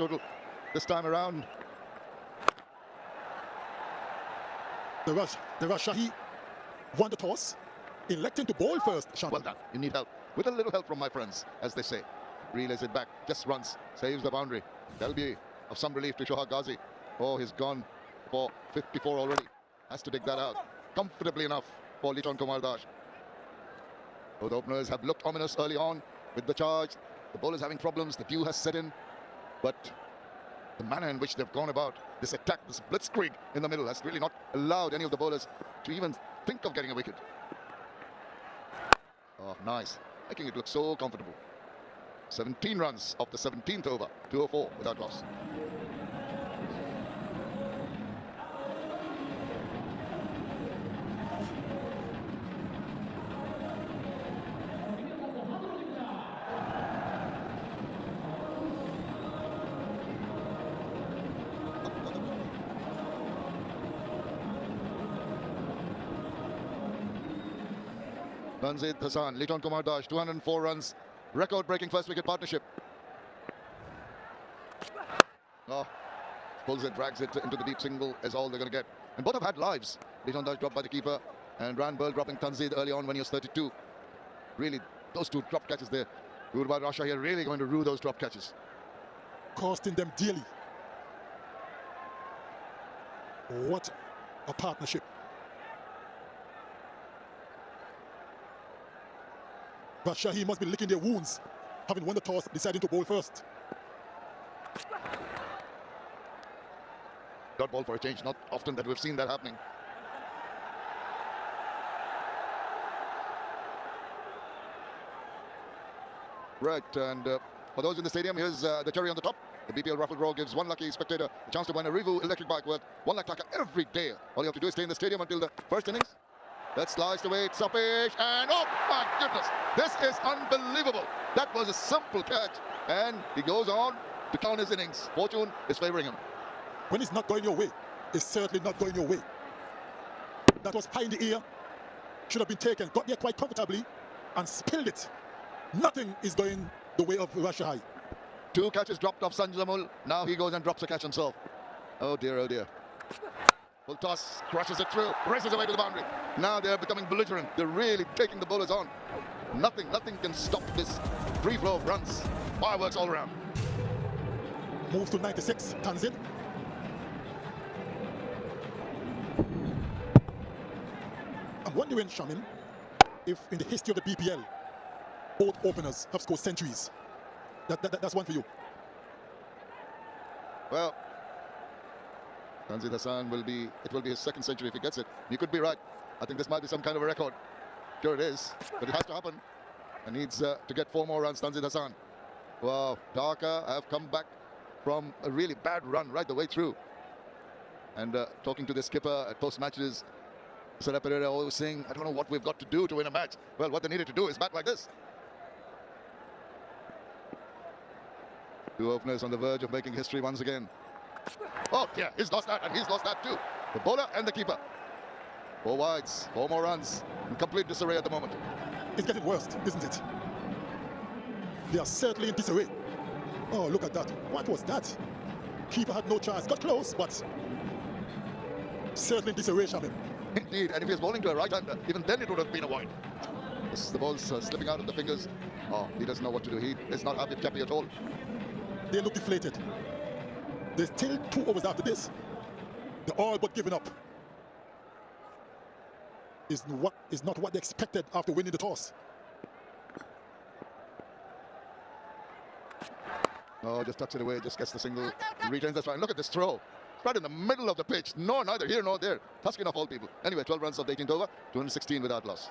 total this time around. The Rajshahi won the toss, electing to bowl first. Well done. You need help. With a little help from my friends, as they say. Relays it back, just runs, saves the boundary. That'll be of some relief to Shohag Ghazi. Oh, he's gone for 54 already. Has to dig that out comfortably enough for Liton Kumar Das. Both openers have looked ominous early on with the charge. The bowler's having problems. The dew has set in. But the manner in which they've gone about this attack, this blitzkrieg in the middle, has really not allowed any of the bowlers to even think of getting a wicket. Oh, nice. Making it look so comfortable. 17 runs of the 17th over, 204 without loss. Tanzid Hassan, Liton Kumar Das, 204 runs, record-breaking first-wicket partnership. Oh, pulls it, drags it into the deep single is all they're going to get. And both have had lives. Liton Das dropped by the keeper, and Ran Burl dropping Tanzid early on when he was 32. Really, those two drop catches there. Durber Rajshahi are really going to rue those drop catches. Costing them dearly. What a partnership. Rajshahi must be licking their wounds, having won the toss, deciding to bowl first. Dot ball for a change, not often that we've seen that happening. Right, and for those in the stadium, here's the cherry on the top. The BPL raffle draw gives one lucky spectator a chance to win a Revu electric bike worth 1 lakh taka every day. All you have to do is stay in the stadium until the first innings. That sliced away, it's Sapesh, and oh my goodness, this is unbelievable. That was a simple catch, and he goes on to count his innings. Fortune is favoring him. When it's not going your way, it's certainly not going your way. That was high in the air, should have been taken, got there quite comfortably, and spilled it. Nothing is going the way of Rajshahi. 2 catches dropped off Sanjamul. Now he goes and drops a catch himself. Oh dear, oh dear. Full toss, crushes it through, races away to the boundary. Now they're becoming belligerent. They're really taking the bowlers on. Nothing can stop this free flow of runs. Fireworks all around. Move to 96, Tanzid. I'm wondering, Shamin, if in the history of the BPL, both openers have scored centuries. That's one for you. Well, Tanzid Hassan will be his second century if he gets it. You could be right. I think this might be some kind of a record. Sure it is, but it has to happen. And needs to get 4 more runs, Tanzid Hassan. Wow, Dhaka have come back from a really bad run right the way through. And talking to the skipper at post-matches, Sarah Pereira always saying, I don't know what we've got to do to win a match. Well, what they needed to do is bat like this. 2 openers on the verge of making history once again. Oh, yeah, he's lost that, and he's lost that too. The bowler and the keeper. 4 wides, 4 more runs. In complete disarray at the moment. It's getting worse, isn't it? They are certainly in disarray. Oh, look at that. What was that? Keeper had no chance. Got close, but certainly in disarray, Shamin. Indeed, and if he was bowling to a right-hander, even then it would have been a wide. The ball's slipping out of the fingers. Oh, he doesn't know what to do. He is not happy at all. They look deflated. There's still 2 overs after this. They're all but giving up. Is not what they expected after winning the toss. Oh, just tucks it away, just gets the single, retains the strike. Look at this throw. Right in the middle of the pitch. No, neither here nor there. Tusking of all people. Anyway, 12 runs of the 18th over, 216 without loss.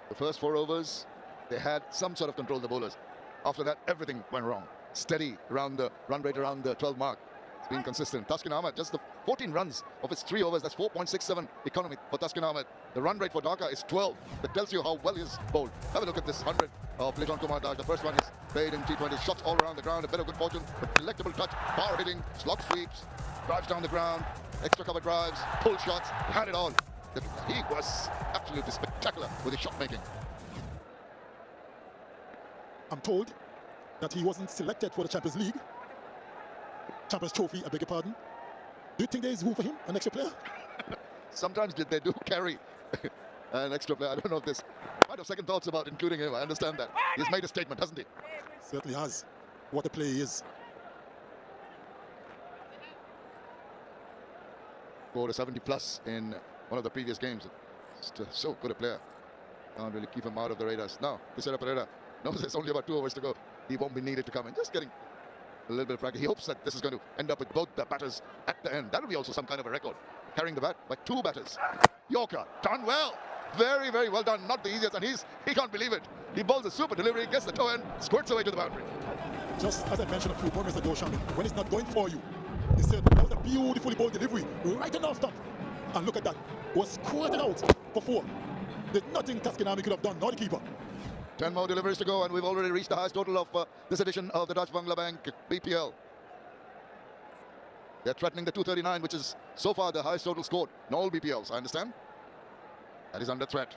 The first 4 overs, they had some sort of control of the bowlers. After that, everything went wrong. Steady around the run rate around the 12 mark. It's been consistent. Taskin Ahmed, just the 14 runs of its 3 overs. That's 4.67 economy for Taskin Ahmed. The run rate for Dhaka is 12. That tells you how well he's bowled. Have a look at this 100 of Liton Kumar Daj. The first one is played in T20. Shots all around the ground. A bit of good fortune. But delectable touch. Power hitting. Slog sweeps. Drives down the ground. Extra cover drives. Pull shots. Had it all. He was absolutely spectacular with his shot making. I'm told that he wasn't selected for the Champions League. Champions Trophy, I beg your pardon. Do you think there is room for him, an extra player? Sometimes they do carry an extra player. I don't know if there's might have second thoughts about including him. I understand that. He's made a statement, hasn't he? Certainly has. What a play he is. Scored a 70 plus in one of the previous games. Just so good a player. Can't really keep him out of the radars. Now, Tisera Pereira knows there's only about 2 overs to go. He won't be needed to come in. Just getting a little bit of practice. He hopes that this is going to end up with both the batters at the end. That'll be also some kind of a record. Carrying the bat by 2 batters. Yorker, done well. Very, very well done. Not the easiest, and he can't believe it. He bowls a super delivery, gets the toe end, squirts away to the boundary. Just as I mentioned a few moments ago, Shami, when it's not going for you, he said that was a beautifully bowled delivery, right in off stop. And look at that. Was squirted out for 4. There's nothing Taskin Ahmed could have done, not the keeper. 10 more deliveries to go, and we've already reached the highest total of this edition of the Dutch Bangla Bank BPL. They're threatening the 239, which is so far the highest total scored in all BPLs, I understand. That is under threat.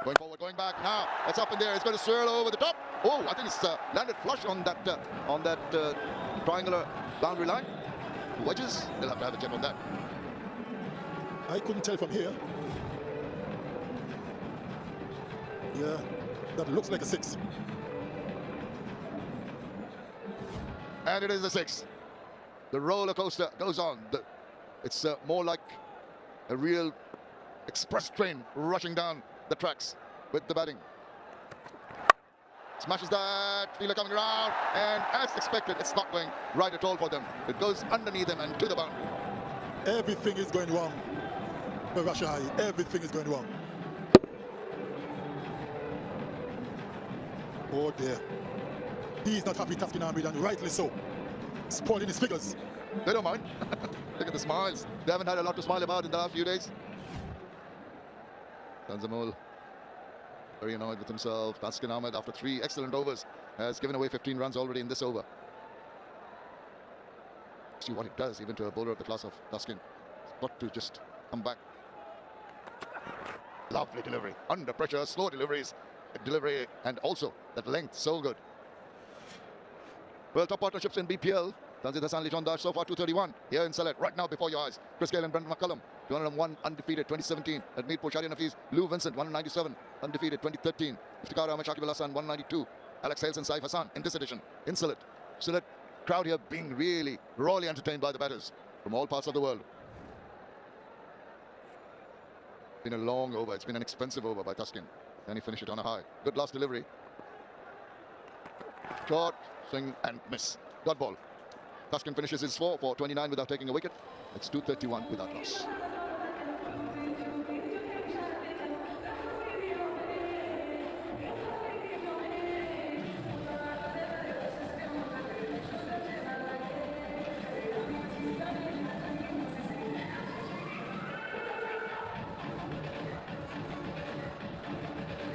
Going forward, going back now. It's up in there. It's going to swirl over the top. Oh, I think it's landed flush on that triangular boundary line. Wedges. They'll have to have a check on that. I couldn't tell from here. Yeah, that looks like a 6. And it is a 6. The roller coaster goes on. It's more like a real express train rushing down the tracks with the batting. Smashes that, fielder coming around, and as expected, it's not going right at all for them. It goes underneath them and to the boundary. Everything is going wrong for Rajshahi. Everything is going wrong. Oh dear. He's not happy, Taskin Ahmed, and rightly so. Spoiling his figures. They don't mind. Look at the smiles. They haven't had a lot to smile about in the last few days. Tanzamul, very annoyed with himself. Taskin Ahmed, after 3 excellent overs, has given away 15 runs already in this over. See what it does, even to a bowler of the class of Taskin. He's got to just come back. Lovely delivery. Under pressure, slow deliveries. Delivery and also that length, so good. Well, top partnerships in BPL. Tanzit Hassan, Liton Daj, so far 231. Here in Select, right now before your eyes. Chris Gale and Brendan McCullum, 201 undefeated, 2017. Admeet Shadian Hafiz, Lou Vincent, 197, undefeated, 2013. Iftikhar Ahmed, Shakib Al Hassan, 192. Alex Hales and Saif Hassan in this edition. In Select. Select crowd here being really royally entertained by the batters from all parts of the world. Been a long over. It's been an expensive over by Taskin. Then he finished it on a high. Good last delivery. Short, swing and miss. Dot ball. Taskin finishes his 4 for 29 without taking a wicket. It's 231 without loss.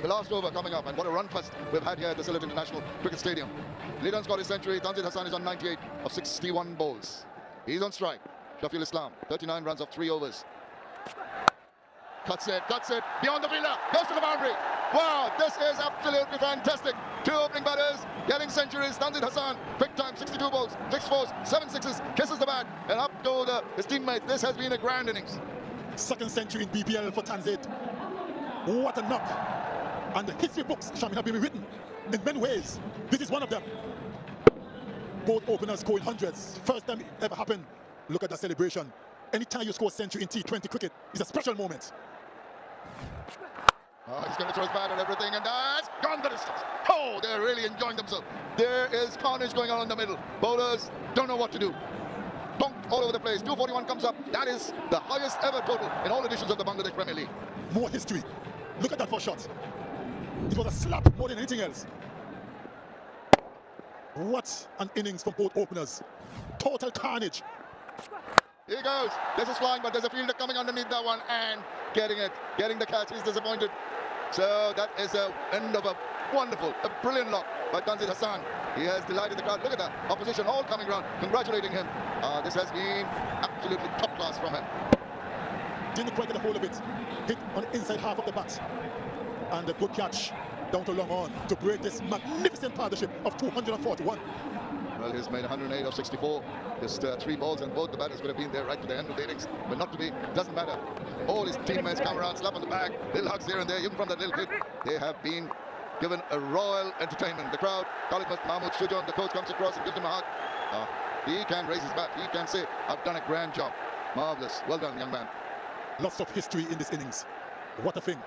The last over coming up, and what a run fest we've had here at the Sylhet International Cricket Stadium. Liton's got his century. Tanzit Hassan is on 98 of 61 bowls. He's on strike. Shafiul Islam, 39 runs of 3 overs. Cuts it, beyond the fielder, goes to the boundary. Wow, this is absolutely fantastic. 2 opening batters getting centuries. Tanzit Hassan, quick time, 62 balls, 6 fours, 7 sixes, kisses the bat, and up to his teammate. This has been a grand innings. Second century in BPL for Tanzit. What a knock. And the history books, Shami, have been written in many ways. This is one of them. Both openers scoring hundreds. First time it ever happened. Look at that celebration. Anytime you score a century in T20 cricket, it's a special moment. Oh, he's going to throw his bat and everything, and that's gone the distance. Oh, they're really enjoying themselves. There is carnage going on in the middle. Bowlers don't know what to do. Bonked all over the place. 241 comes up. That is the highest ever total in all editions of the Bangladesh Premier League. More history. Look at that first shot. It was a slap more than anything else. What an innings from both openers. Total carnage. Here goes. This is flying, but there's a fielder coming underneath that one and getting it. Getting the catch. He's disappointed. So that is the end of a brilliant lock by Tanzil Hassan. He has delighted the crowd. Look at that. Opposition all coming around, congratulating him. This has been absolutely top class from him. Didn't quite get a hold of it. Hit on the inside half of the bat. And a good catch down to long on to break this magnificent partnership of 241. Well, he's made 108 of 64. Just 3 balls, and both the batters would have been there right to the end of the innings. But not to be, doesn't matter. All his teammates come around, slap on the back, little hugs here and there, even from that little kid. They have been given a royal entertainment. The crowd, Khalid Mahmood Sujan, the coach comes across and gives him a hug. He can raise his bat. He can say, I've done a grand job. Marvelous. Well done, young man. Lots of history in this innings. What a thing.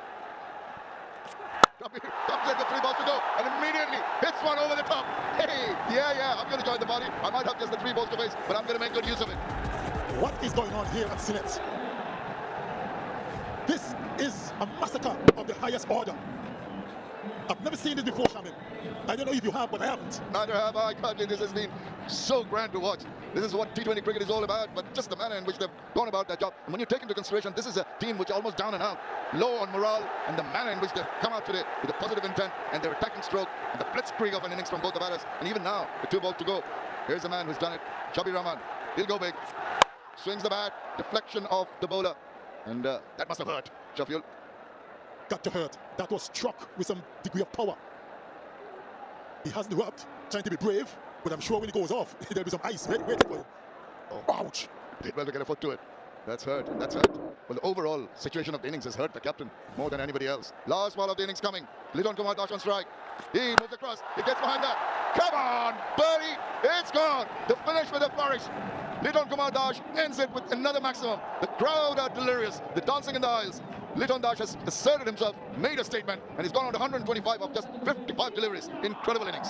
Comes in with 3 balls to go and immediately hits one over the top. Hey, yeah, I'm going to join the body. I might have just the 3 balls to face, but I'm going to make good use of it. What is going on here at Sinet? This is a massacre of the highest order. I've never seen this before, Shamin. I don't know if you have, but I haven't. Neither have I. This has been so grand to watch. This is what T20 cricket is all about, but just the manner in which they've gone about their job. And when you take into consideration, this is a team which is almost down and out, low on morale, and the manner in which they've come out today with a positive intent and their attacking stroke and the blitzkrieg of an innings from both the batters. And even now, with 2 balls to go, here's a man who's done it. Shabir Rahman. He'll go big. Swings the bat, deflection of the bowler, and that must have hurt Sheffield. Got to hurt. That was struck with some degree of power. He hasn't rubbed, trying to be brave, but I'm sure when he goes off, there'll be some ice waiting for him. Oh, ouch. Did well to get a foot to it. That's hurt. That's hurt. Well, the overall situation of the innings has hurt the captain more than anybody else. Last ball of the innings coming. Liton Kumar Dash on strike. He moves across. He gets behind that. Come on, birdie. It's gone. The finish with a flourish. Liton Kumar Dash ends it with another maximum. The crowd are delirious. The dancing in the aisles. Liton Dash has asserted himself, made a statement, and he's gone on to 125 of just 55 deliveries. Incredible innings.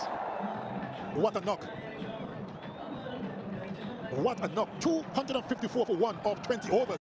What a knock. What a knock. 254 for 1 of 20 overs.